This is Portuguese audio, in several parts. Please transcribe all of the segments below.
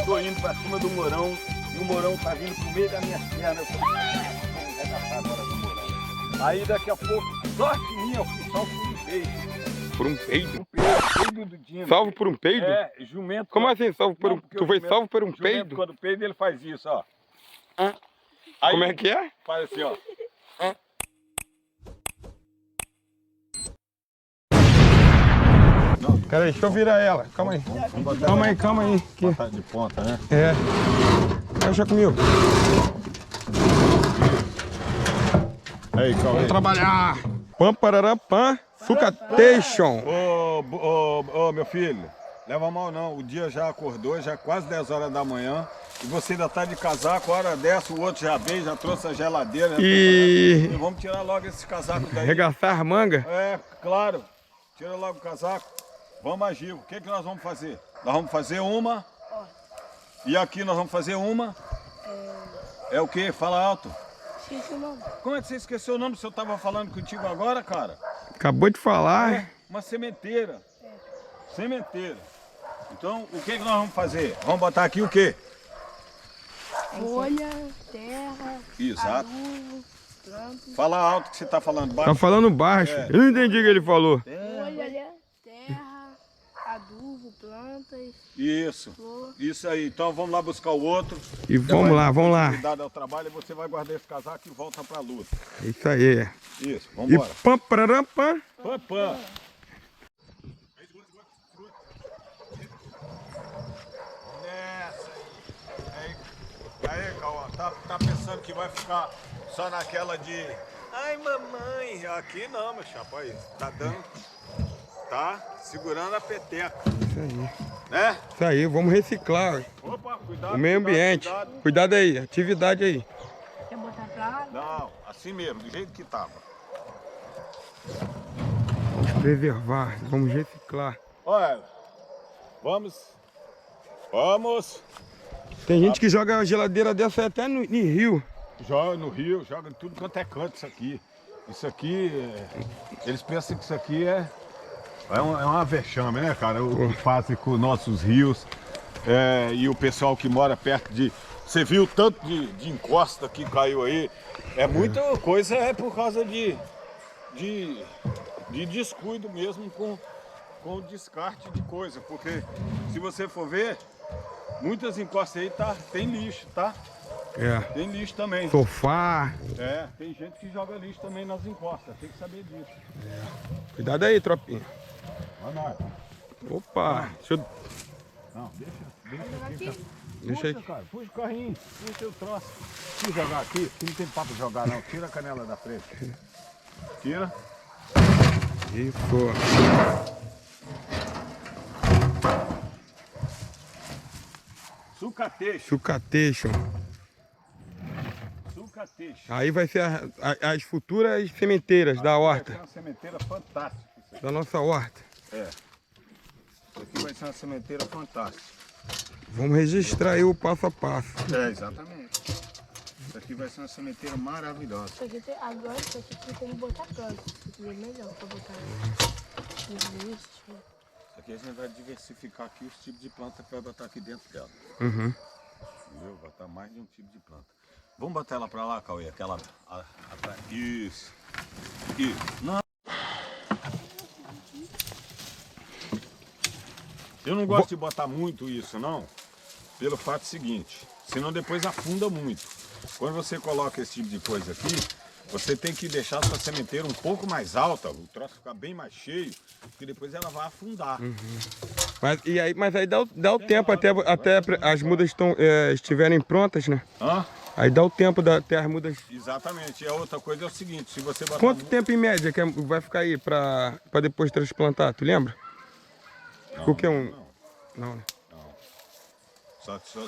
Tô indo pra cima do Mourão e o Mourão tá vindo pro meio da minha perna. Eu falei, vamos arregaçar agora do Mourão. Aí daqui a pouco, sorte minha, eu fui salvo por um peido. Por um peido? Peido do Dino. Salvo por um peido? É, jumento. Como assim salvo por um... Tu foi salvo por um peido? Quando peida ele faz isso, ó. Aí, como é que é? Faz assim, ó. Peraí, deixa eu virar ela. Calma aí. Calma aí. Aqui. Tá de ponta, né? É. Deixa comigo. Aí, calma aí. Vamos trabalhar. Pam, parará, pam. Sucatation. Ô, meu filho, leva mal não. O dia já acordou, já é quase 10 horas da manhã. E você ainda tá de casaco, hora dessa, o outro já veio, já trouxe a geladeira. E... Vamos tirar logo esse casaco daí. Arregaçar as mangas? É, claro. Tira logo o casaco. Vamos agir. O que nós vamos fazer? Nós vamos fazer uma. E aqui nós vamos fazer uma. É o que? Fala alto. Esqueci o nome. Como é que você esqueceu o nome se eu tava falando contigo agora, cara? Acabou de falar. É, uma sementeira. Sementeira. Então, o que nós vamos fazer? Vamos botar aqui o quê? Folha, terra, Exato. adubo, planta. Fala alto que você tá falando baixo. Tá falando baixo. É. Eu não entendi o que ele falou. Folha, terra, adubo, plantas, Isso. flor. Isso aí. Então vamos lá buscar o outro. E vamos lá. Cuidado ao trabalho e você vai guardar esse casaco e volta pra luta. Isso aí. Isso, vamos E embora. pam, parará, pam. Pam, pam. Nessa aí, Cauã, tá pensando que vai ficar só naquela de... Ai, mamãe, aqui não, meu chapa, aí, tá dando... Tá segurando a peteca. Isso aí. Né? Isso aí, vamos reciclar. Opa, cuidado. O meio ambiente. Cuidado aí, atividade aí. Quer botar pra lá? Não, assim mesmo, do jeito que tava. Vamos preservar, vamos reciclar. Olha, vamos. Tem gente que joga a geladeira dessa até no rio. Joga no rio, joga em tudo quanto é canto isso aqui. Isso aqui, eles pensam que isso aqui é uma vexame, né, cara? O que fazem com os nossos rios. E o pessoal que mora perto de... Você viu o tanto de encosta que caiu aí? É muita coisa, é por causa de descuido mesmo com o descarte de coisa. Porque se você for ver, muitas encostas aí tem lixo, tá? É. Tem lixo também. Sofá. Tem gente que joga lixo também nas encostas, tem que saber disso. Cuidado aí, tropinha. Olha nós. Opa. Deixa eu... Não, deixa aqui, cara. Deixa Puxa, aí. cara, puxa o carrinho, puxa o troço. Se jogar aqui não tem papo de jogar não, tira a canela da frente. Tira. Isso. Sucatejo. Sucatation. Sucatejo. Aí vai ser as futuras sementeiras da Vai horta. ser uma sementeira fantástica. Isso aqui. Da nossa horta. Isso aqui vai ser uma sementeira fantástica. Vamos registrar aí o passo a passo. Exatamente. Isso aqui vai ser uma sementeira maravilhosa. Agora isso aqui tem que botar planta. Isso aqui é melhor pra botar. Isso aqui a gente vai diversificar aqui os tipos de planta que vai botar aqui dentro dela. Uhum. Entendeu? Botar mais de um tipo de planta. Vamos botar ela pra lá, Cauê, aquela... Isso. Isso. Não. Eu não gosto de botar muito isso, não. Pelo fato seguinte, senão depois afunda muito. Quando você coloca esse tipo de coisa aqui, você tem que deixar a sua sementeira um pouco mais alta, o troço ficar bem mais cheio, porque depois ela vai afundar. Uhum. Mas aí dá o tempo até as mudas estiverem prontas, né? Hã? Aí dá o tempo até as mudas... Exatamente. E a outra coisa é o seguinte, se você botar... Quanto tempo em média que vai ficar aí pra depois transplantar? Tu lembra? Qualquer um... Não, né?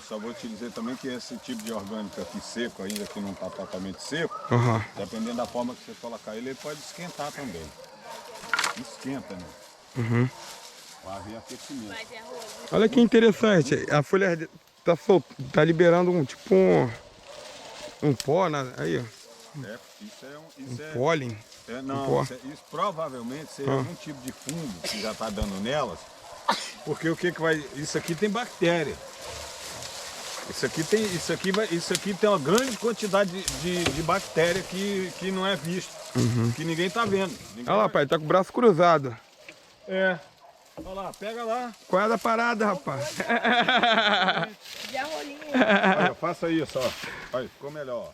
Só vou te dizer também que esse tipo de orgânico aqui seco, ainda que não está totalmente seco, dependendo da forma que você colocar ele pode esquentar também. Esquenta, né? Uhum. Vai haver aquecimento. Olha que interessante, a folha tá liberando um pó, aí ó. Isso é pólen. Não, isso provavelmente seria algum tipo de fungo que já está dando nelas, Porque o que vai... Isso aqui tem bactéria. Isso aqui tem uma grande quantidade de bactéria que não é vista. Que ninguém tá vendo. Olha lá, pai, tá com o braço cruzado. É. Olha lá, pega lá. Qual é a da parada, rapaz? De arrolinho. Olha, faça isso, ó. Olha, ficou melhor,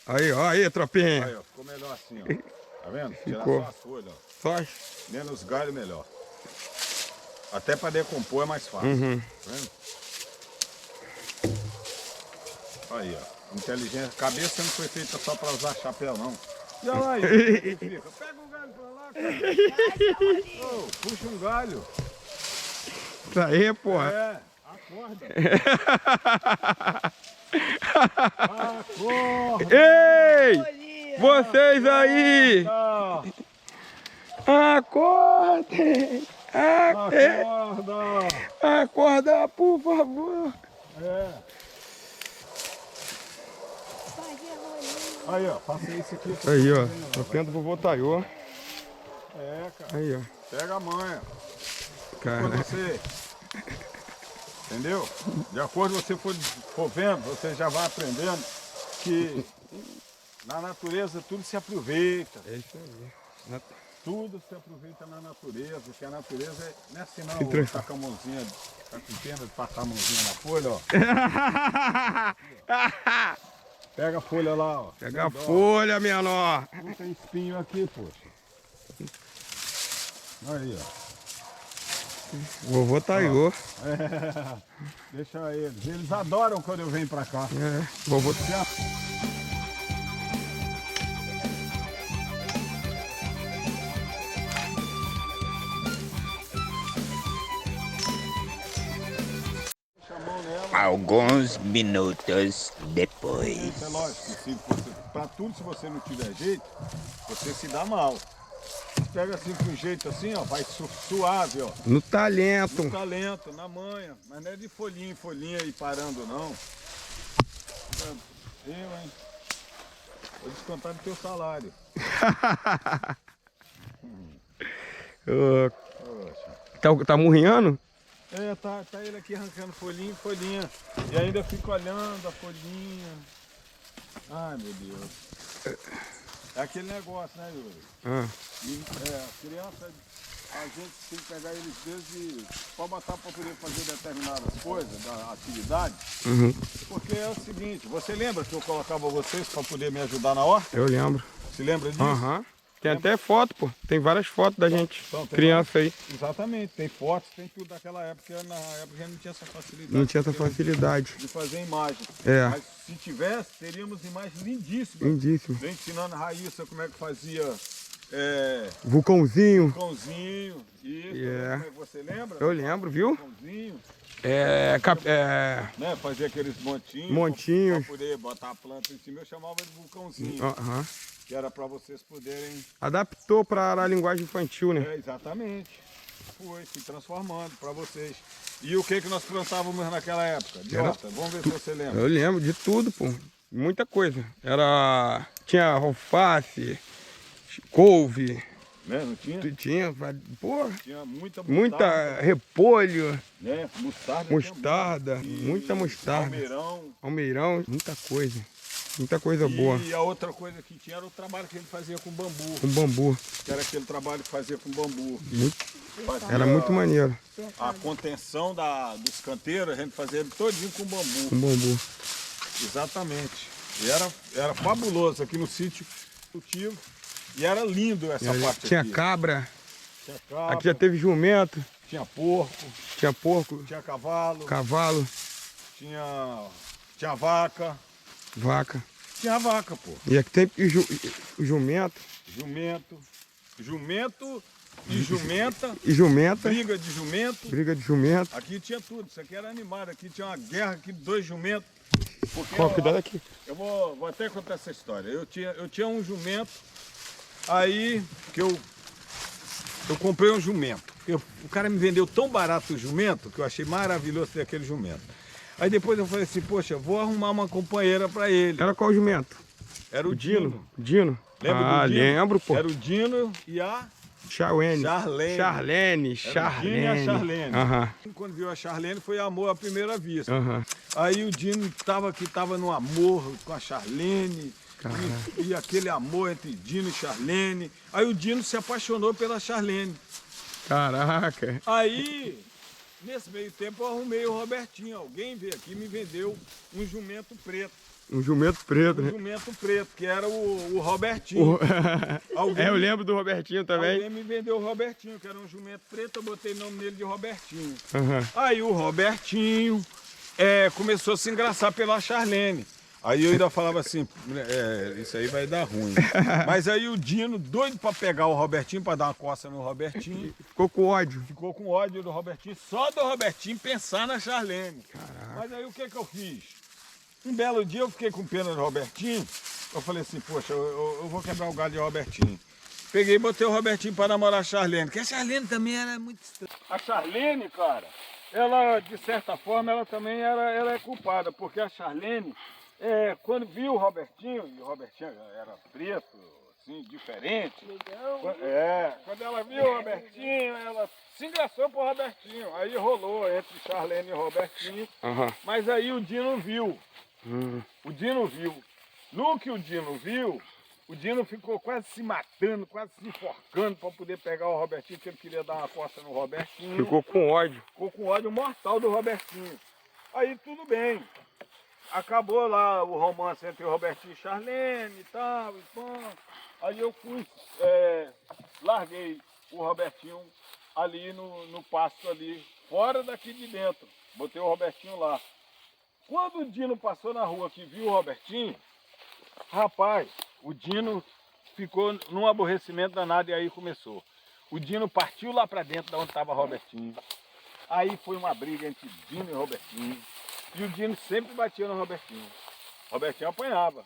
ó. Aí, tropinha. Aí, ó, ficou melhor assim, ó. Tá vendo? Tirar Ficou. só as folhas, ó. Só. Menos galho, melhor. Até para decompor é mais fácil. Tá vendo? Aí, ó. Inteligência. Cabeça não foi feita só para usar chapéu, não. E olha lá aí. Pega um galho pra lá, cara. Ô, puxa um galho. Isso aí, porra. É, acorda. Acorda. Ei! Vocês aí! Acorda. Acordem! Acorda. Acorda, por favor! É. Pai, de arrolinho. Aí, ó, faça isso aqui. Aí, ó. Tá vendo vovô Taiô. É, cara. Aí, ó. Pega a manha. Cara. Quando você... Entendeu? De acordo com você for vendo, você já vai aprendendo que na natureza tudo se aproveita. É isso aí. Tudo se aproveita na natureza, que a natureza não é assim não, Se transforma. tá com a mãozinha, tá com pena de passar a mãozinha na folha, ó. Pega a folha lá, ó. Pega a folha, menor. Não tem espinho aqui, poxa. Aí, ó. Vovô Taiô. É, deixa eles. Eles adoram quando eu venho pra cá. É, vovô. Chamou nela. Alguns minutos É depois. lógico, pra tudo, se você não tiver jeito, você se dá mal. Pega assim com jeito assim, ó, vai suave, ó. No talento. No talento, na manha. Mas não é de folhinha em folhinha e parando, não. Eu, hein? Vou descontar do teu salário. Ô, Poxa. tá murrinhando? É, tá ele aqui arrancando folhinha em folhinha. E ainda fica olhando a folhinha. Ai, meu Deus. É aquele negócio, né, Yuri? Ah, A criança, a gente tem que pegar eles desde... Pode botar para poder fazer determinadas coisas, da atividade. uhum. Porque é o seguinte, você lembra que eu colocava vocês para poder me ajudar na horta? Eu lembro. Se lembra disso? Aham. Tem até foto, pô. Tem várias fotos da gente. Então, tem Criança aí. Exatamente, tem fotos, tem tudo daquela época. Na época já não tinha essa facilidade. Não tinha essa facilidade. De fazer imagem. É. Mas se tivesse, teríamos imagens lindíssimas. Lindíssimo. Eu ensinando a Raíssa como é que fazia Vulcãozinho. cãozinho. Isso, Yeah. como é que você lembra? Eu lembro, viu? Cãozinho, É. né? Fazia aqueles montinhos. Montinhos. Para poder botar a planta em cima, eu chamava de vulcãozinho. Aham. Que era para vocês poderem... Adaptou para a linguagem infantil, né? É, exatamente. Foi se transformando para vocês. E o que nós plantávamos naquela época? De horta. Vamos ver se você lembra. Eu lembro de tudo, pô. Muita coisa. Tinha alface, couve, Né? Não tinha? tinha, pô, Tinha muita mostarda. muita repolho, Né? Mostarda. mostarda, tinha muito. muita mostarda, Almeirão. almeirão, muita coisa boa. E a outra coisa que tinha era o trabalho que a gente fazia com bambu. Com bambu, Que era aquele trabalho que fazia com bambu. Fazia era muito maneiro, A contenção dos canteiros, a gente fazia todinho com bambu. com bambu. Exatamente. E era fabuloso aqui no sítio cultivo. E era lindo essa parte Tinha aqui. cabra, Tinha cabra, aqui já teve jumento, tinha porco, tinha porco, tinha cavalo, cavalo, tinha vaca. vaca. Tinha vaca, pô. E aqui tem jumento Jumento e jumenta. e jumenta, Briga de jumento. briga de jumento. Aqui tinha tudo. Isso aqui era animado. Aqui tinha uma guerra aqui de 2 jumentos. Porque Ó, cuidado aqui. eu vou até contar essa história. Eu tinha um jumento. Aí que eu comprei um jumento. O cara me vendeu tão barato o jumento que eu achei maravilhoso ter aquele jumento. Aí depois eu falei assim, poxa, vou arrumar uma companheira para ele. Era qual jumento? Era o Dino. Dino. Dino? Lembra Ah, do Dino? lembro, pô. Era o Dino e a Charlene. Charlene. Charlene. Era o Dino e a Charlene. Aham. Quando viu a Charlene, foi amor à primeira vista. Aham. Aí o Dino tava no amor com a Charlene. E aquele amor entre Dino e Charlene. Aí o Dino se apaixonou pela Charlene. Caraca. Aí, nesse meio tempo, eu arrumei o Robertinho. Alguém veio aqui e me vendeu um jumento preto. Um jumento preto, Um né? jumento preto, que era o Robertinho. Alguém, Eu lembro do Robertinho também. alguém me vendeu o Robertinho, que era um jumento preto, eu botei o nome dele de Robertinho. Aham. Aí o Robertinho começou a se engraçar pela Charlene. Aí eu ainda falava assim, isso aí vai dar ruim. Mas aí o Dino, doido pra pegar o Robertinho, pra dar uma coça no Robertinho, Ficou com ódio. ficou com ódio do Robertinho, só do Robertinho pensar na Charlene. Caraca. Mas aí o que eu fiz? Um belo dia eu fiquei com pena do Robertinho, eu falei assim, poxa, eu vou quebrar o galho de Robertinho. Peguei e botei o Robertinho para namorar a Charlene, porque a Charlene também era muito estranha. A Charlene, cara, ela, de certa forma, ela também ela é culpada, porque a Charlene, quando viu o Robertinho, e o Robertinho era preto, assim, diferente. Quando ela viu o Robertinho, ela se engraçou pro Robertinho. Aí rolou entre Charlene e Robertinho, Aham. mas aí o Dino viu. Hum. O Dino viu. No que o Dino viu, o Dino ficou quase se matando, quase se enforcando para poder pegar o Robertinho, que ele queria dar uma coça no Robertinho. Ficou com ódio. Ficou com ódio mortal do Robertinho. Aí tudo bem. Acabou lá o romance entre o Robertinho e Charlene e tal, e pô. Aí eu fui, larguei o Robertinho ali no pasto ali, fora daqui de dentro. Botei o Robertinho lá. Quando o Dino passou na rua que viu o Robertinho, rapaz, o Dino ficou num aborrecimento danado e aí começou. O Dino partiu lá pra dentro de onde estava Robertinho. Aí foi uma briga entre Dino e Robertinho. E o Dino sempre batia no Robertinho. Robertinho apanhava.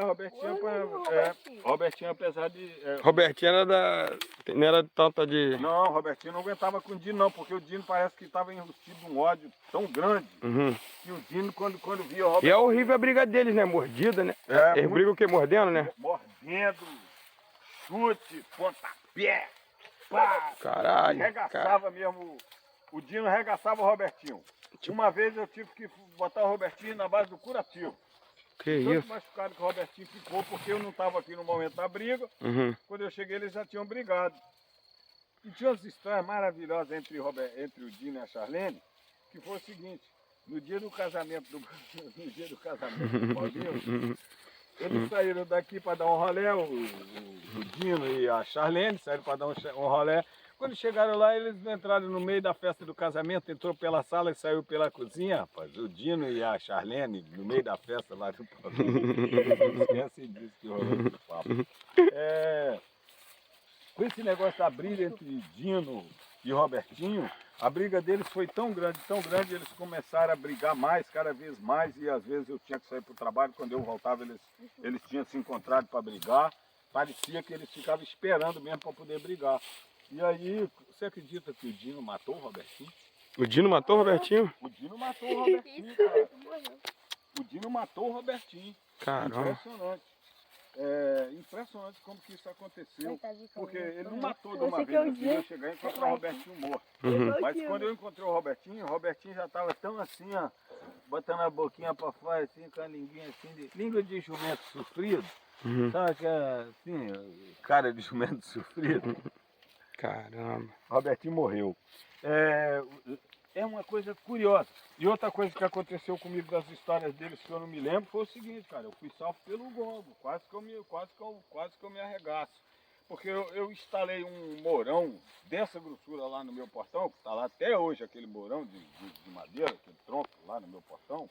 Robertinho apanhava. Robertinho, apesar de... Robertinho era não era tanta de... Não, Robertinho não aguentava com o Dino não, porque o Dino parece que estava enrustido de um ódio tão grande. Uhum. Que o Dino, quando via o Robertinho... E é horrível a briga deles, né? Mordida, né? Eles brigam o quê? Mordendo, né? Mordendo, chute, pontapé, pá. Caralho. Arregaçava mesmo. O Dino arregaçava o Robertinho. Uma vez eu tive que botar o Robertinho na base do curativo. Que Tanto isso? machucado que o Robertinho ficou, porque eu não estava aqui no momento da briga. Uhum. Quando eu cheguei, eles já tinham brigado. E tinha umas histórias maravilhosas entre o Dino e a Charlene, que foi o seguinte: no dia do casamento do Paulinho, eles saíram daqui para dar um rolê, o Dino e a Charlene saíram para dar um rolê. Quando chegaram lá, eles entraram no meio da festa do casamento, entrou pela sala e saiu pela cozinha, rapaz. O Dino e a Charlene, no meio da festa lá do Paulinho. Esquece disso que rolou esse papo. Com esse negócio da briga entre Dino e Robertinho, a briga deles foi tão grande, eles começaram a brigar mais, cada vez mais, e às vezes eu tinha que sair para o trabalho, quando eu voltava eles tinham se encontrado para brigar, parecia que eles ficavam esperando mesmo para poder brigar. E aí, você acredita que o Dino matou o Robertinho? O Dino matou o Robertinho? O Dino matou o Robertinho, cara. O Dino matou o Robertinho. Caramba. Impressionante. Impressionante como que isso aconteceu. Porque ele não matou de uma vez, eu queria chegar e encontrar o Robertinho morto. Uhum. Mas quando eu encontrei o Robertinho já estava tão assim, ó, botando a boquinha para fora, assim, com a linguinha assim, língua de jumento sofrido. Uhum. Sabe que assim, cara de jumento sofrido. Caramba. Robertinho morreu. É uma coisa curiosa. E outra coisa que aconteceu comigo das histórias deles que eu não me lembro foi o seguinte, cara, eu fui salvo pelo gongo, quase que eu me arregaço. Porque eu instalei um mourão dessa grossura lá no meu portão, que está lá até hoje aquele mourão de madeira, aquele tronco lá no meu portão.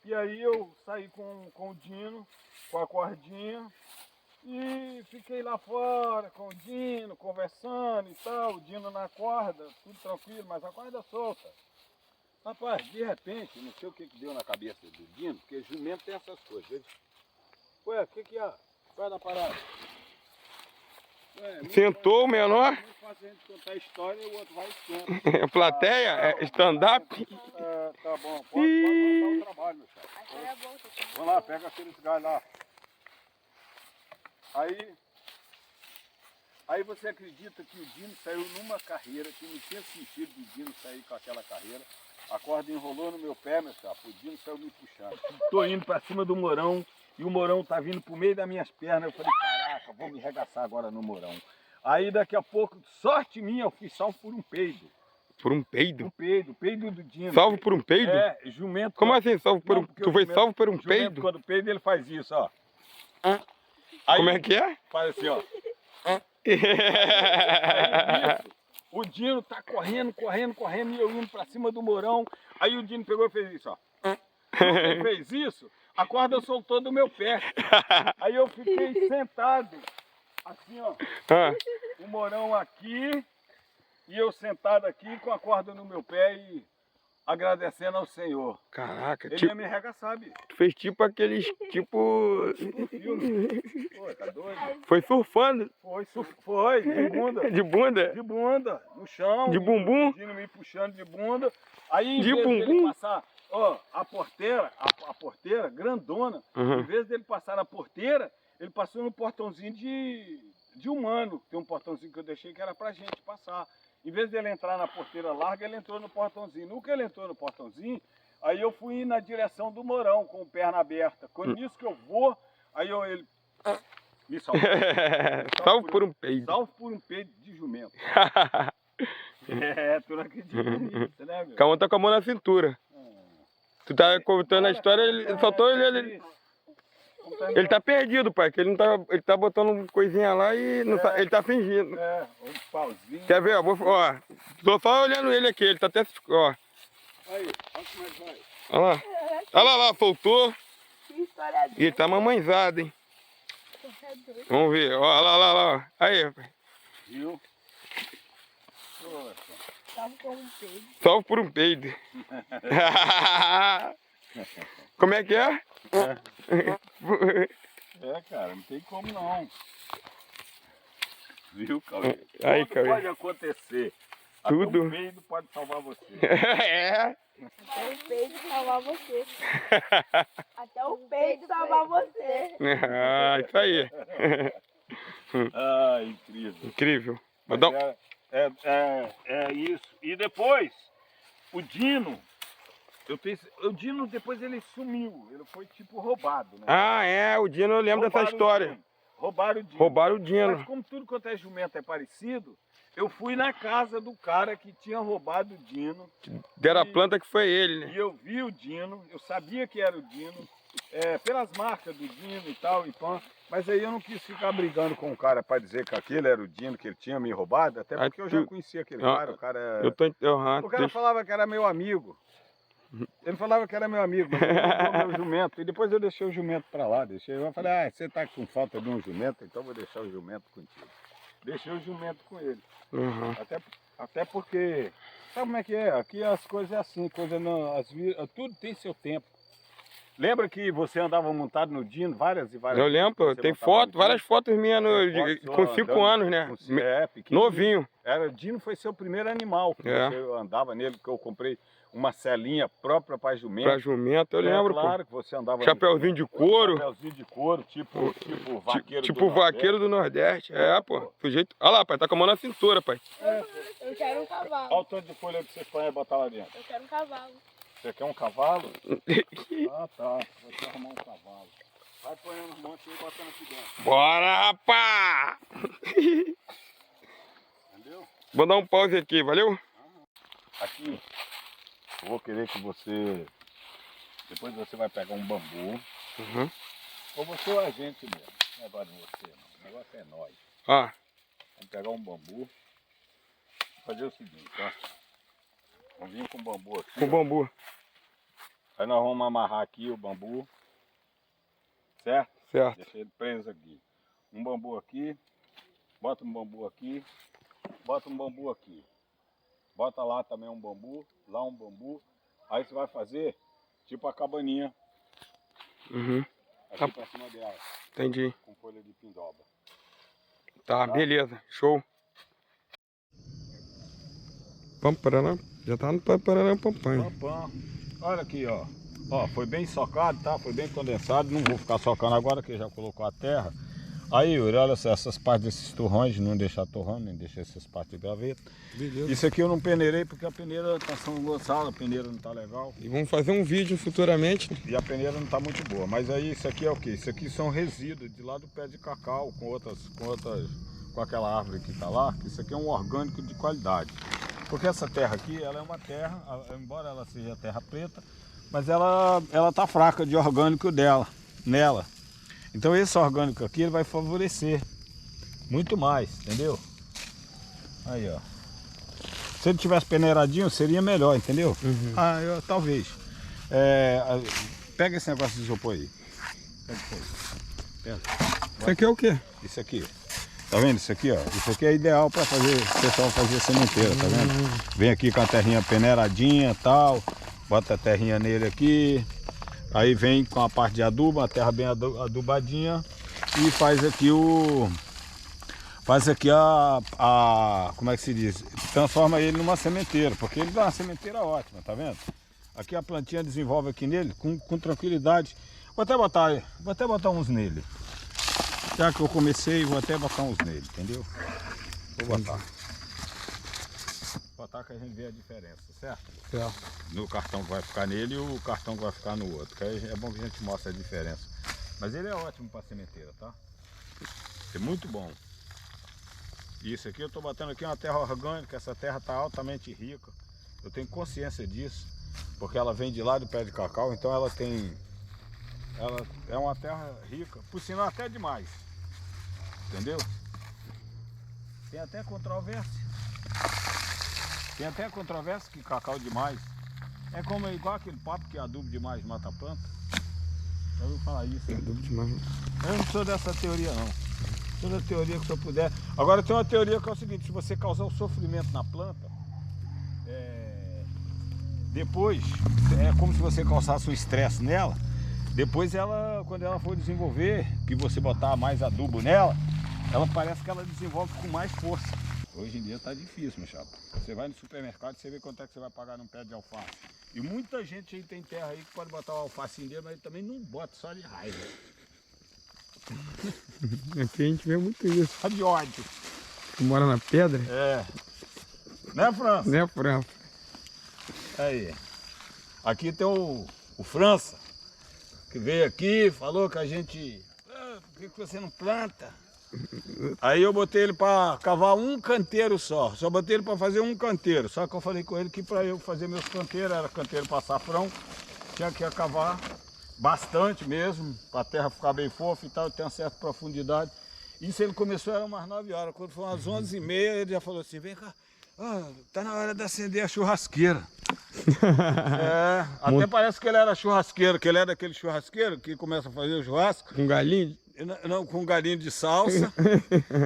E aí eu saí com o Dino, com a cordinha, e fiquei lá fora com o Dino, conversando e tal, o Dino na corda, tudo tranquilo, mas a corda solta. Rapaz, de repente, não sei o que deu na cabeça do Dino, porque jumento tem essas coisas. Ele, ué, o que é? Qual é da parada? Sentou o menor? Muito fácil a gente contar a história e o outro vai e senta. Plateia? Stand-up? Tá bom, pode montar o trabalho, meu chefe. Vamos lá, pega aqueles galhos lá. Aí você acredita que o Dino saiu numa carreira, que não tinha sentido do Dino sair com aquela carreira. A corda enrolou no meu pé, meu chapa, o Dino saiu me puxando. Tô indo pra cima do Mourão e o Mourão tá vindo por meio das minhas pernas. Eu falei, caraca, vou me regaçar agora no Mourão. Aí daqui a pouco, sorte minha, eu fui salvo por um peido. Por um peido? Um peido do Dino. Salvo por um peido? É, jumento. Como assim, salvo por Não, um... porque Tu o foi jumento- salvo por um jumento, peido? Quando peida, ele faz isso, ó. Como é que é? Faz assim, ó. Aí, nisso, o Dino tá correndo, e eu indo pra cima do Mourão. Aí o Dino pegou e fez isso, ó. Quando ele fez isso, a corda soltou do meu pé. Aí eu fiquei sentado, assim, ó. Ah, O Mourão aqui, e eu sentado aqui com a corda no meu pé e agradecendo ao Senhor. caraca, Ele tipo, ia me arregaçar, bicho. tu fez tipo aqueles, tipo... No filme. Pô, tá doido? Foi surfando Foi, de bunda. de bunda? De bunda, no chão. De bumbum? O Dino me puxando de bunda. Aí em De vez dele bumbum? passar, ó, a porteira grandona, Uhum. em vez dele passar na porteira, ele passou no portãozinho de humano. Tem um portãozinho que eu deixei que era pra gente passar. Em vez dele entrar na porteira larga, ele entrou no portãozinho. No que ele entrou no portãozinho, aí eu fui na direção do Mourão, com perna aberta. Quando nisso que eu vou, aí ele me salvou. Salvo por um peido. Salvo por um peido de jumento. Tu não acredita nisso, né, meu? Cada um tá com a mão na cintura. Tu tá contando a história, ele soltou ele tá perdido, pai, que ele não tá, ele tá botando coisinha lá e não tá, ele tá fingindo. É, um pauzinho. Quer ver, ó, tô só olhando ele aqui, ele tá até, ó, Aí, olha como é que vai. olha lá, soltou Que história e ele tá mamãezado, hein. Vamos ver, ó, lá, aí, rapaz. Viu? Poxa. Tava com um peido. Salvo por um peido. Como é que é? É, cara, não tem como não. Viu, Cauê? Aí, Tudo Cauê. pode acontecer. Tudo. Até um peido pode salvar você. É. Até o peido salvar você. Até o peido salvar você. Ah, isso aí. Ah, incrível. Incrível. Mas Mas é isso. E depois, o Dino, o Dino depois ele sumiu. Ele foi tipo roubado, né? Ah, é, o Dino, eu lembro dessa Roubaram o história. Dino. Roubaram o Dino. Roubaram o Mas Dino. como tudo quanto é jumento é parecido, eu fui na casa do cara que tinha roubado o Dino. Deram a planta que foi ele, né? E eu vi o Dino, eu sabia que era o Dino, pelas marcas do Dino e tal, e pã. Mas aí eu não quis ficar brigando com o cara para dizer que aquele era o Dino, que ele tinha me roubado, até Ah, porque eu já tu- conhecia aquele Ah, cara. O cara, Eu tô. o cara falava que era meu amigo. Ele falava que era meu amigo, mas ele roubou meu jumento. E depois eu deixei o jumento para lá. Eu falei, você tá com falta de um jumento, então eu vou deixar o jumento contigo. Deixei o jumento com ele. Uhum. Até porque, sabe como é que é? Aqui as coisas é assim, tudo tem seu tempo. Lembra que você andava montado no Dino várias e várias Eu vezes? lembro, Você tem montava foto, no várias Dino? fotos minhas Tem foto com sua 5 andando anos, né? pequenininho. Novinho. Dino foi seu primeiro animal, que É. você andava nele, porque eu comprei uma celinha própria para jumento. Pra jumento, eu lembro, Claro que você andava pô. Chapeuzinho de couro. Chapeuzinho de couro, tipo vaqueiro Tipo do vaqueiro do Nordeste. É, pô. Sujeito. Olha lá, pai, tá com a mão na cintura, pai. Eu quero um Olha cavalo. o tanto de folha que vocês podem botar lá dentro. Eu quero um cavalo. Você quer um cavalo? Ah, tá. Vou arrumar um cavalo. Vai ponhando um monte e botando aqui dentro. Bora, rapá! Entendeu? Vou dar um pause aqui, valeu? Aqui, eu vou querer que você... Depois você vai pegar um bambu. Uhum. Ou você ou a gente mesmo. Não é negócio de você, não. O negócio é nós. Ó, Vamos pegar um bambu. Fazer o seguinte, ó. Vamos vir com o bambu aqui. com ó. bambu. Aí nós vamos amarrar aqui o bambu. Certo? Certo. Deixa ele preso aqui. Um bambu aqui. Bota um bambu aqui. Bota um bambu aqui. Bota lá também um bambu. Lá um bambu. Aí você vai fazer tipo a cabaninha Uhum. aqui Tá. pra cima dela. Entendi. Com folha de pindoba. Tá, beleza. Show. Pamparana. Já tá no pamparana pampanha. Pam, pam. Olha aqui, ó. Ó, foi bem socado, tá? Foi bem condensado. Não vou ficar socando agora que já colocou a terra. Aí, Yuri, olha só, essas partes desses torrões, não deixar torrão, nem deixar essas partes de gaveta. Beleza. Isso aqui eu não peneirei porque a peneira tá São Gonçalo, a peneira não tá legal. E vamos fazer um vídeo futuramente. E a peneira não tá muito boa. Mas aí isso aqui é o quê? Isso aqui são resíduos de lá do pé de cacau, com aquela árvore que tá lá. Isso aqui é um orgânico de qualidade. Porque essa terra aqui, ela é uma terra, embora ela seja terra preta, mas ela tá fraca de orgânico nela. Então esse orgânico aqui ele vai favorecer muito mais, entendeu? Aí, ó. Se ele tivesse peneiradinho, seria melhor, entendeu? Uhum. Talvez. Pega esse negócio de isopor aí. Pega isso aí. Pega. Isso aqui é o quê? Isso aqui. Tá vendo isso aqui, ó? Isso aqui é ideal para o pessoal fazer sementeira, tá vendo? Vem aqui com a terrinha peneiradinha e tal. Bota a terrinha nele aqui. Aí vem com a parte de adubo, a terra bem adubadinha. E faz aqui como é que se diz? Transforma ele numa sementeira, porque ele dá uma sementeira ótima, tá vendo? Aqui a plantinha desenvolve aqui nele com tranquilidade. Vou até botar uns nele. Já que eu comecei, vou até botar uns nele, entendeu? Vou botar. Vou botar que a gente vê a diferença, certo? Certo. No cartão que vai ficar nele e o cartão que vai ficar no outro. Que aí é bom que a gente mostre a diferença. Mas ele é ótimo para sementeira, tá? É muito bom. Isso aqui eu estou botando aqui uma terra orgânica, essa terra está altamente rica. Eu tenho consciência disso, porque ela vem de lá do pé de cacau, então ela é uma terra rica, por sinal até demais. Entendeu? Tem até controvérsia. Que cacau demais. É como igual aquele papo que adubo demais mata a planta. Já ouviu falar isso? Adubo demais. Eu não sou dessa teoria não. Toda teoria que o senhor puder. Agora tem uma teoria que é o seguinte, se você causar o sofrimento na planta, depois, é como se você causasse um estresse nela, depois quando ela for desenvolver, que você botar mais adubo nela, ela parece que ela desenvolve com mais força. Hoje em dia tá difícil, meu chapa. Você vai no supermercado e você vê quanto é que você vai pagar num pé de alface. E muita gente aí tem terra aí que pode botar o alface dele, mas também não bota, só de raiva. Aqui a gente vê muito isso. Só de ódio. Tu mora na pedra? É. Né, França? Né, França? Aí. Aqui tem o França, que veio aqui, falou que a gente... por que você não planta? Aí eu botei ele para cavar um canteiro só botei ele para fazer um canteiro. Só que eu falei com ele que para eu fazer meus canteiros, era canteiro para açafrão, tinha que cavar bastante mesmo, para a terra ficar bem fofa e tal, ter uma certa profundidade. Isso ele começou, era umas 9 horas, quando foi umas 11h30, ele já falou assim, vem cá, tá na hora de acender a churrasqueira. Até parece que ele era churrasqueiro, que ele era aquele churrasqueiro que começa a fazer o churrasco. Com galinha? Não, com um galinho de salsa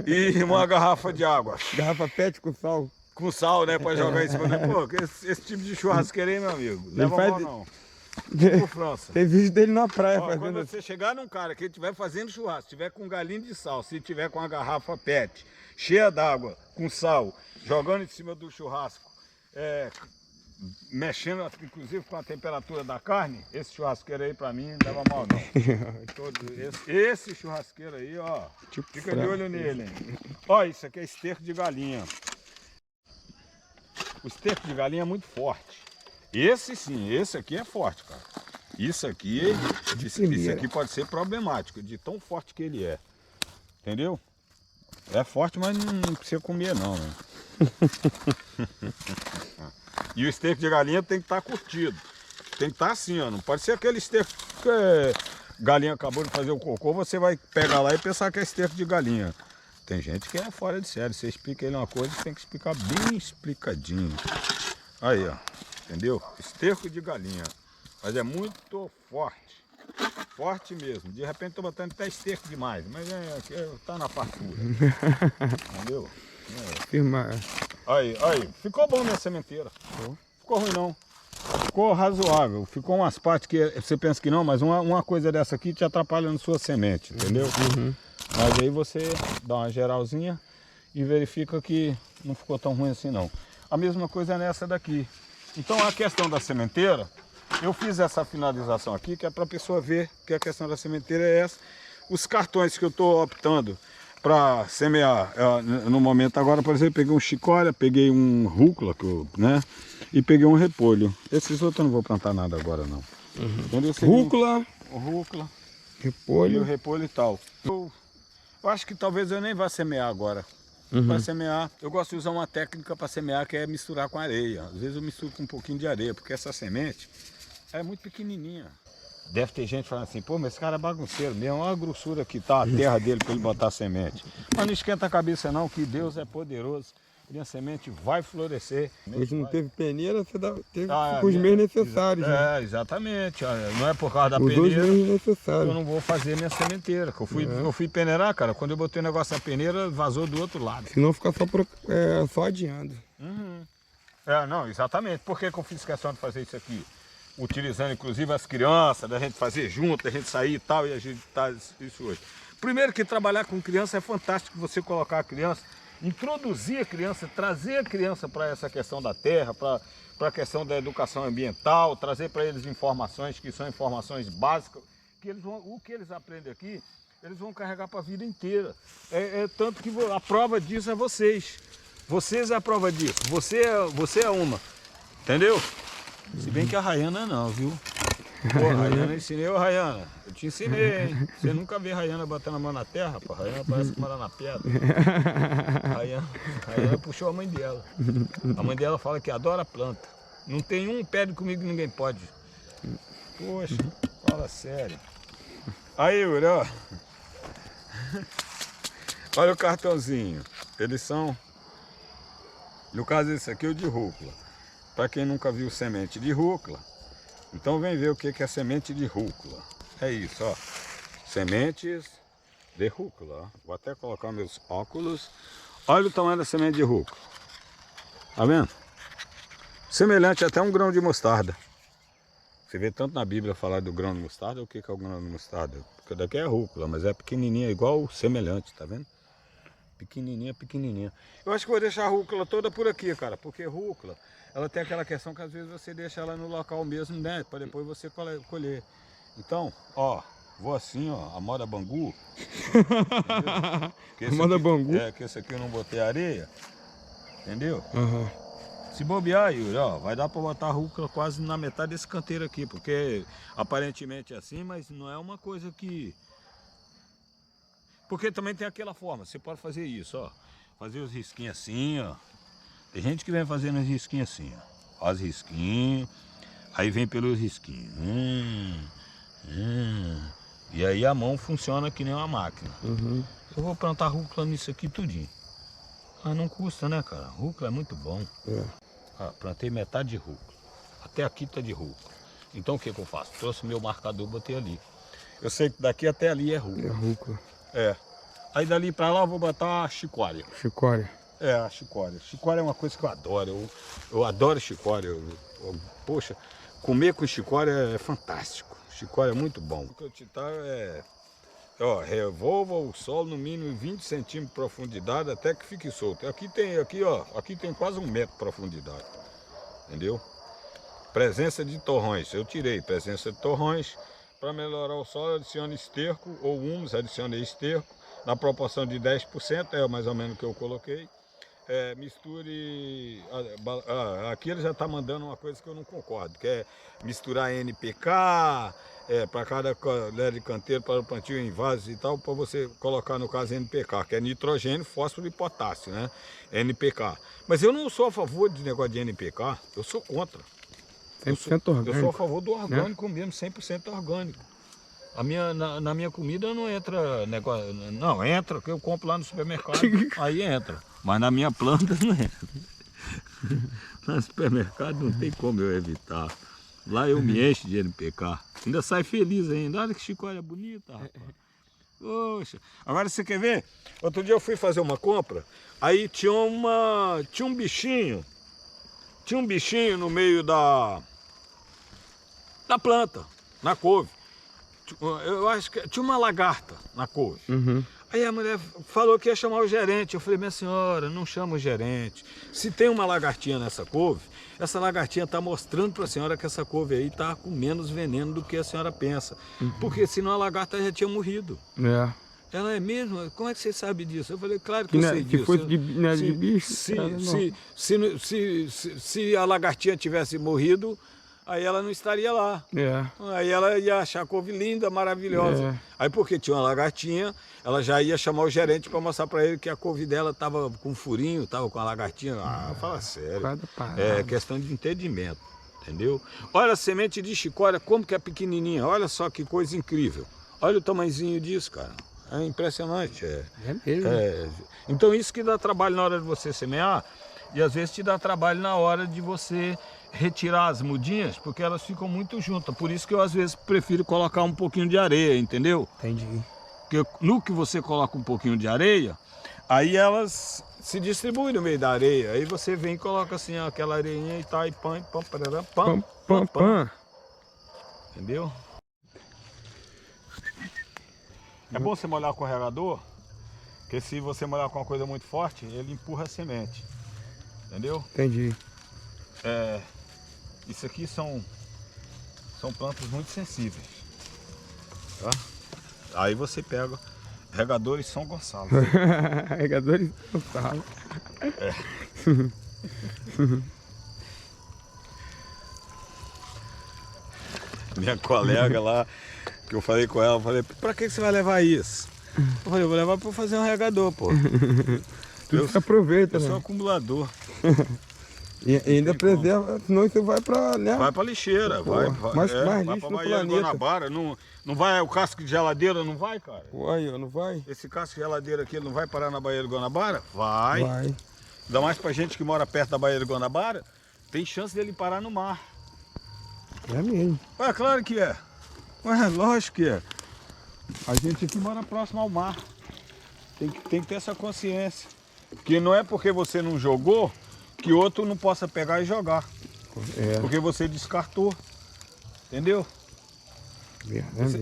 e uma garrafa de água. Garrafa PET com sal. Com sal, né, para jogar em cima. Pô, esse tipo de churrasqueiro aí, meu amigo, leva mal não. Tipo França. Tem vídeo dele na praia fazendo. fazendo. Quando você chegar num cara que estiver fazendo churrasco, estiver com um galinho de sal, se tiver com uma garrafa PET cheia d'água, com sal, jogando em cima do churrasco, mexendo inclusive com a temperatura da carne, esse churrasqueiro aí pra mim não leva mal não. Esse churrasqueiro aí, ó, tipo fica de olho nele, hein? Ó, isso aqui é esterco de galinha. O esterco de galinha é muito forte. Esse sim, esse aqui é forte, cara. Isso aqui pode ser problemático, de tão forte que ele é. Entendeu? É forte, mas não precisa comer não, né? E o esterco de galinha tem que estar curtido. Tem que estar assim, ó. Não pode ser aquele esterco que galinha acabou de fazer o cocô, você vai pegar lá e pensar que é esterco de galinha. Tem gente que é fora de série. Você explica ele uma coisa, tem que explicar bem explicadinho. Aí, ó. Entendeu? Esterco de galinha. Mas é muito forte. Forte mesmo. De repente estou botando até esterco demais. Mas tá na fartura. Entendeu? Firma. Aí. Ficou bom minha sementeira. Ficou ruim não. Ficou razoável. Ficou umas partes que você pensa que não, mas uma coisa dessa aqui te atrapalha na sua semente. Entendeu? Uhum. Mas aí você dá uma geralzinha e verifica que não ficou tão ruim assim não. A mesma coisa é nessa daqui. Então a questão da sementeira, eu fiz essa finalização aqui, que é para a pessoa ver que a questão da sementeira é essa. Os cartões que eu estou optando para semear, no momento agora, por exemplo, peguei um chicória, peguei um rúcula, né? E peguei um repolho. Esses outros eu não vou plantar nada agora, não. Entendeu? Rúcula, Rúcula. E o repolho. repolho e tal. Eu acho que talvez eu nem vá semear agora. Para semear, eu gosto de usar uma técnica para semear que é misturar com areia. Às vezes eu misturo com um pouquinho de areia, porque essa semente é muito pequenininha. Deve ter gente falando assim, pô, mas esse cara é bagunceiro mesmo, olha a grossura que tá a terra dele para ele botar semente. Mas não esquenta a cabeça não, que Deus é poderoso. Minha semente vai florescer. Hoje não teve peneira, você teve com os meios necessários. É, exatamente. Não é por causa da Os peneira. 2 meios necessários. Eu não vou fazer minha sementeira. Eu fui peneirar, cara. Quando eu botei o negócio na peneira, vazou do outro lado. Senão fica só adiando. Não, exatamente. Por que eu fiz questão de fazer isso aqui? Utilizando inclusive as crianças, da gente fazer junto, da gente sair e tal, e a gente tá isso hoje. Primeiro que trabalhar com criança é fantástico, você colocar a criança, introduzir a criança, trazer a criança para essa questão da terra, para a questão da educação ambiental, trazer para eles informações que são informações básicas, que o que eles aprendem aqui, eles vão carregar para a vida inteira. Tanto que a prova disso é vocês. Vocês é a prova disso. Você é uma. Entendeu? Se bem que a Rayana não, viu? Pô, Rayana, eu ensinei, ô Rayana. Eu te ensinei, hein? Você nunca vê Rayana batendo a mão na terra, pô. Rayana parece que mora na pedra. Rayana puxou a mãe dela. A mãe dela fala que adora planta. Não tem um pé de comigo que ninguém pode. Poxa, fala sério. Aí, Yuri, ó. Olha o cartãozinho. Eles são... No caso, esse aqui é o de rúcula. Para quem nunca viu semente de rúcula, então vem ver o que é semente de rúcula. É isso, ó. Sementes de rúcula. Ó. Vou até colocar meus óculos. Olha o tamanho da semente de rúcula. Tá vendo? Semelhante até um grão de mostarda. Você vê tanto na Bíblia falar do grão de mostarda, o que é o grão de mostarda? Porque daqui é rúcula, mas é pequenininha, igual semelhante, tá vendo? Pequenininha, pequenininha. Eu acho que vou deixar a rúcula toda por aqui, cara, porque rúcula, ela tem aquela questão que às vezes você deixa ela no local mesmo, né, para depois você colher. Então, ó, vou assim, ó, a moda Bangu. A moda Bangu? É, que esse aqui eu não botei areia, entendeu? Uhum. Se bobear, Yuri, ó, vai dar para botar a rúcula quase na metade desse canteiro aqui, porque aparentemente é assim, mas não é uma coisa que... Porque também tem aquela forma, você pode fazer isso, ó. Fazer os risquinhos assim, ó. Tem gente que vem fazendo os risquinhos assim, ó. Os risquinhos, aí vem pelos risquinhos. E aí a mão funciona que nem uma máquina. Uhum. Eu vou plantar rúcula nisso aqui tudinho. Ah, não custa, né, cara? Rúcula é muito bom. Ah, plantei metade de rúcula. Até aqui tá de rúcula. Então o que eu faço? Trouxe meu marcador, botei ali. Eu sei que daqui até ali é rúcula. É rúcula. É. Aí dali pra lá eu vou botar a chicória. Chicória. É, a chicória. Chicória é uma coisa que eu adoro. Eu adoro chicória. Poxa, comer com chicória é fantástico. Chicória é muito bom. O que eu te trago é... Ó, revolva o solo no mínimo 20 centímetros de profundidade até que fique solto. Aqui tem quase 1 metro de profundidade. Entendeu? Presença de torrões. Eu tirei presença de torrões. Para melhorar o solo, adicione esterco ou humus, adicione esterco na proporção de 10%, é mais ou menos o que eu coloquei. Misture... aqui ele já está mandando uma coisa que eu não concordo, que é misturar NPK para cada colher de canteiro para o plantio em vasos e tal, para você colocar no caso NPK, que é nitrogênio, fósforo e potássio, né? NPK. Mas eu não sou a favor de negócio de NPK, eu sou contra. 100% orgânico. Eu sou a favor do orgânico, né? Mesmo, 100% orgânico. Na minha comida não entra negócio. Não, entra, que eu compro lá no supermercado, aí entra. Mas na minha planta não entra. No supermercado não tem como eu evitar. Lá eu me encho de NPK. Ainda sai feliz ainda. Olha que chicória bonita, rapaz. Poxa. Agora você quer ver? Outro dia eu fui fazer uma compra, aí tinha um bichinho. Tinha um bichinho no meio da planta, na couve. Eu acho que tinha uma lagarta na couve. Uhum. Aí a mulher falou que ia chamar o gerente. Eu falei, minha senhora, não chama o gerente. Se tem uma lagartinha nessa couve, essa lagartinha está mostrando para a senhora que essa couve aí está com menos veneno do que a senhora pensa. Porque senão a lagarta já tinha morrido. É. Ela é mesmo? Como é que você sabe disso? Eu falei, claro que eu sei disso. Se fosse de bicho, se a lagartinha tivesse morrido, aí ela não estaria lá. É. Aí ela ia achar a couve linda, maravilhosa. É. Aí porque tinha uma lagartinha, ela já ia chamar o gerente para mostrar para ele que a couve dela estava com um furinho, estava com a lagartinha. Ah, fala sério. É questão de entendimento, entendeu? Olha a semente de chicória, como que é pequenininha. Olha só que coisa incrível. Olha o tamanhozinho disso, cara. É impressionante. É mesmo. Então isso que dá trabalho na hora de você semear e às vezes te dá trabalho na hora de você retirar as mudinhas, porque elas ficam muito juntas. Por isso que eu às vezes prefiro colocar um pouquinho de areia, entendeu? Entendi. Porque no que você coloca um pouquinho de areia, aí elas se distribuem no meio da areia. Aí você vem e coloca assim aquela areinha e tá, e pam, pam, parará, pam, pam, pam. Entendeu? É bom você molhar com o regador, porque se você molhar com uma coisa muito forte, ele empurra a semente. Entendeu? Entendi. Isso aqui são plantas muito sensíveis. Tá? Aí você pega regadores São Gonçalo. Regadores São Gonçalo. Minha colega lá, que eu falei com ela, eu falei, pra que você vai levar isso? Eu falei, eu vou levar pra fazer um regador, pô. Tudo se aproveita, eu né? sou acumulador. E ainda preserva, senão você vai pra... Né? Vai pra lixeira, vai mais pra lixo no Baía do planeta. Guanabara. Não vai, o casco de geladeira não vai, cara? Uai, não vai? Esse casco de geladeira aqui não vai parar na Baía do Guanabara? Vai. Vai. Ainda mais pra gente que mora perto da Baía do Guanabara, tem chance dele parar no mar. É mesmo. Ué, claro que é. Ué, lógico que é. A gente aqui mora próximo ao mar. Tem que ter essa consciência. Que não é porque você não jogou que outro não possa pegar e jogar. Porque você descartou. Entendeu?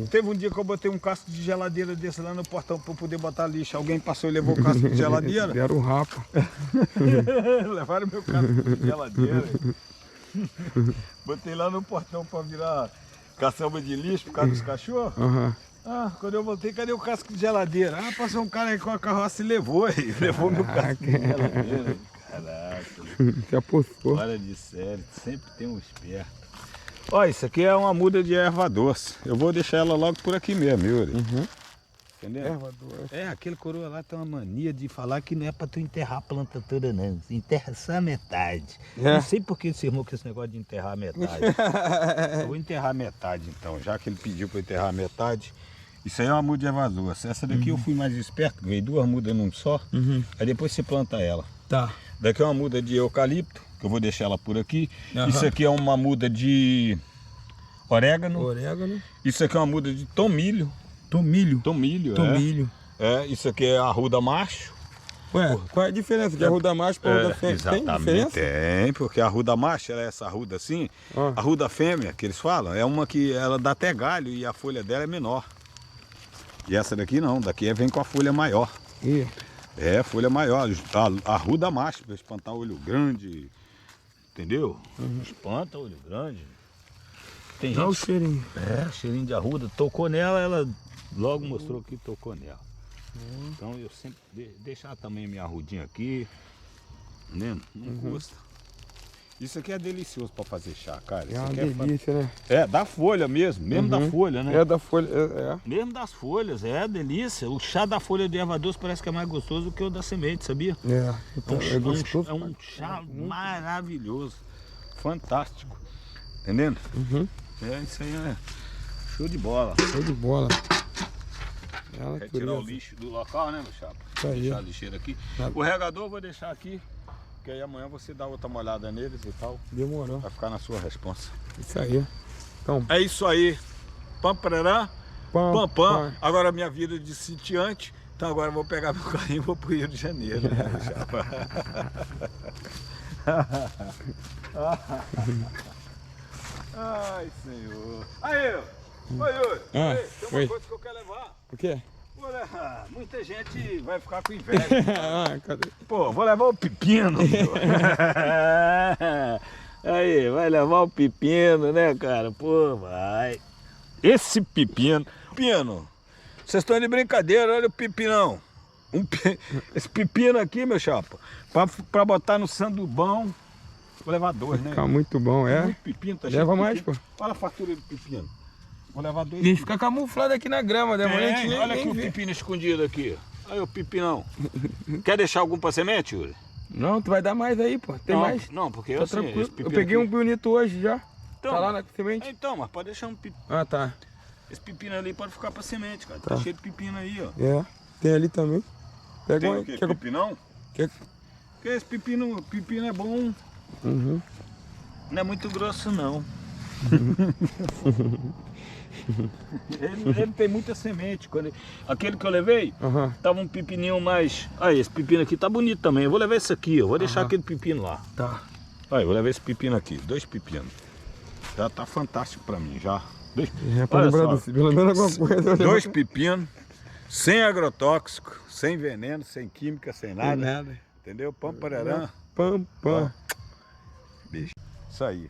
Teve um dia que eu botei um casco de geladeira desse lá no portão para poder botar lixo. Alguém passou e levou o casco de geladeira. Deram um rapa. Levaram meu casco de geladeira. Botei lá no portão para virar caçamba de lixo por causa dos cachorros. Ah, quando eu voltei, cadê o casco de geladeira? Ah, passou um cara aí com a carroça e levou aí. Levou meu casco de geladeira. Caraca. Se apostou. Fora de série, sempre tem um esperto. Ó, isso aqui é uma muda de erva doce. Eu vou deixar ela logo por aqui mesmo, Yuri. Entendeu? Erva doce. Aquele coroa lá tem uma mania de falar que não é pra tu enterrar a planta toda, não. Enterra só a metade. Não sei por que esse irmão com esse negócio de enterrar a metade. Eu vou enterrar a metade então, já que ele pediu pra eu enterrar a metade. Isso aí é uma muda de erva doce. Essa daqui eu fui mais esperto, veio duas mudas num só. Aí depois você planta ela. Tá. Daqui é uma muda de eucalipto, que eu vou deixar ela por aqui. Isso aqui é uma muda de orégano. Isso aqui é uma muda de tomilho. Tomilho, isso aqui é arruda macho. Ué, qual é a diferença de arruda macho para arruda fêmea? Exatamente, tem diferença? Tem, porque a arruda macho, ela é essa arruda assim. A arruda fêmea, que eles falam, é uma que ela dá até galho e a folha dela é menor. E essa daqui não, daqui vem com a folha maior. Folha maior, a arruda macho, para espantar olho grande, entendeu? Espanta olho grande. Tem Dá o gente... cheirinho. Cheirinho de arruda. Tocou nela, ela logo mostrou que tocou nela. Então eu sempre deixar também minha arrudinha aqui, né? Não custa. Isso aqui é delicioso para fazer chá, cara. É uma delícia, né? Da folha mesmo da folha, né? É da folha, Mesmo das folhas, delícia. O chá da folha de erva doce parece que é mais gostoso do que o da semente, sabia? Então, é gostoso. É um chá maravilhoso, fantástico, entendendo? Isso aí é show de bola. Show de bola. Quer tirar o lixo do local, né, meu chapa? Isso aí. Deixar a lixeira aqui. O regador eu vou deixar aqui, que aí amanhã você dá outra molhada neles e tal. Demorou. Vai ficar na sua responsa. Isso aí. Então, é isso aí. Pam, parará, pam, pam. Agora minha vida de sitiante. Então agora eu vou pegar meu carrinho e vou pro Rio de Janeiro, né, meu chapa? Ai, senhor. Aí, oi, Yuri. Tem uma coisa que eu quero levar. O quê? Muita gente vai ficar com inveja. Ah, cadê? Pô, vou levar o pepino. Aí, vai levar o pepino, né, cara? Pô, vai. Esse pepino. Pepino, vocês estão de brincadeira, olha o pepinão. Esse pepino aqui, meu chapa, pra botar no sandubão. Vou levar 2, né? Fica muito bom, é? Muito pepino, tá cheio Leva de mais, pepino. pô. Olha a fartura do pepino. Vou levar 2. E ele fica camuflado aqui na grama, né? Mas a gente Olha aqui nem o vê. pepino escondido aqui. Olha o pepinão. Quer deixar algum pra semente, Yuri? Não, tu vai dar mais aí, pô. Tem não, mais. Não, porque Tá assim, tranquilo. esse pepino Eu peguei aqui- um bonito hoje já. Então, Tá lá na semente. Então, mas pode deixar um pepino. Ah, tá. Esse pepino ali pode ficar pra semente, cara. Tá. Tá cheio de pepino aí, ó. É. Tem ali também. Pega Tem um o aí. quê? Quer que eu- Pepinão? quer- Porque esse pepino é bom. Uhum. Não é muito grosso, não. ele tem muita semente. Aquele que eu levei, Aham. tava um pepininho mais... Aí, esse pepino aqui tá bonito também. Eu vou levar esse aqui, ó. Vou deixar Aham. aquele pepino lá. Tá. Aí, vou levar esse pepino aqui. 2 pepinos. Já tá fantástico pra mim, já. É pra Olha lembrar só. pelo menos alguma coisa. 2 pepinos, sem agrotóxico, sem veneno, sem química, sem nada. Nada. Entendeu? Pão pararã. Pam, pam. Bicho. Isso aí.